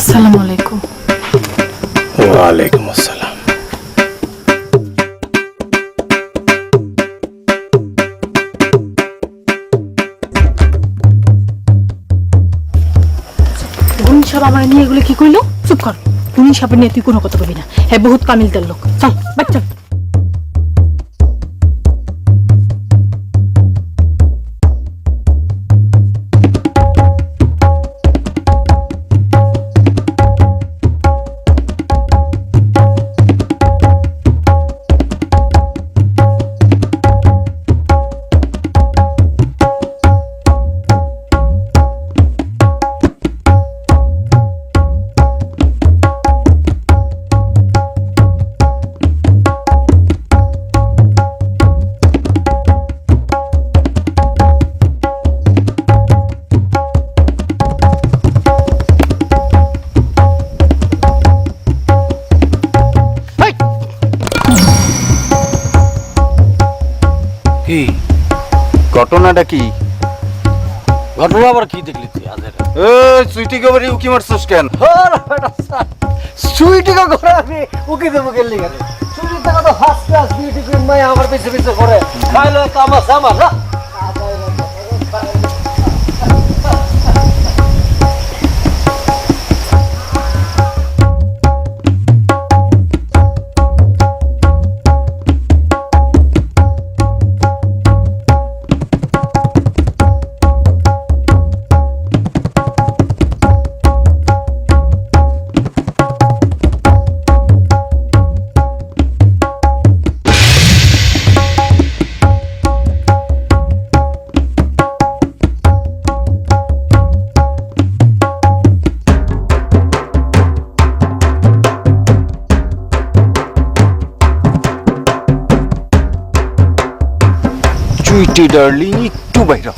আসসালামু আলাইকুম। ওয়ালাইকুম আসসালাম। গুনি সাহেব আমার নিয়ে এগুলো কি কইলো? চুপ কর। গুনি সাহেব নিয়ে তুই কোনো কথা বলবি না। হ্যাঁ, বহুত কামিলদার লোক। চল বাচ্চা। কি ঘটনাটা কি? ঘটনা আবার কি দেখলি তুই? সুইটিকে আবার উকি মারছিস কেন? সুইটিকে করে আমি উকি দেবো গেলি কেন? সুইটি টাকা তো ফার্স্ট ক্লাস বিউটি কুইন মাই আমার পিছে পিছে করে খাইলো কামাস আমার না। সুইটি ডার্লিং একটু বাইরে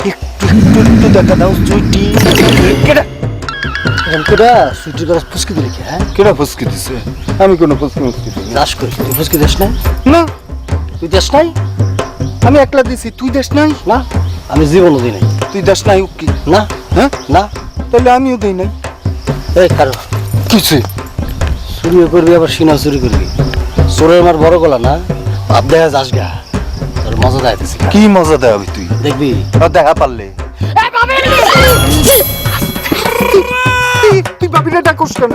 একটু একটু একটু দেখা দাও সুইটি। কেডা কেডা সুইটির কথা ফুসকি দিলি কি? হ্যাঁ, কেডা ফুসকি দিছে? আমি কোনো ফুসকি মুসকি দিই না। দাস করি তুই ফুসকি দেশ নাই? না, তুই দেশ নাই? আমি একলা দিছি, তুই দেশ নাই? না, আমি জীবনও দিই নাই। তুই দেশ নাই উকি? না হ্যাঁ, না। তাহলে আমিও দেই নাই। এই কারো কিছু চুরিও করবি আবার সিনাও চুরি করবি। চোরের মার বড় গলা না, ভাব দেখা যাস গা, তোর মজা দেখাইতেছি। কি মজা দেওয়াবি তুই? দেখবি দেখা পারলে তুই বাবিটা ডাকস কেন?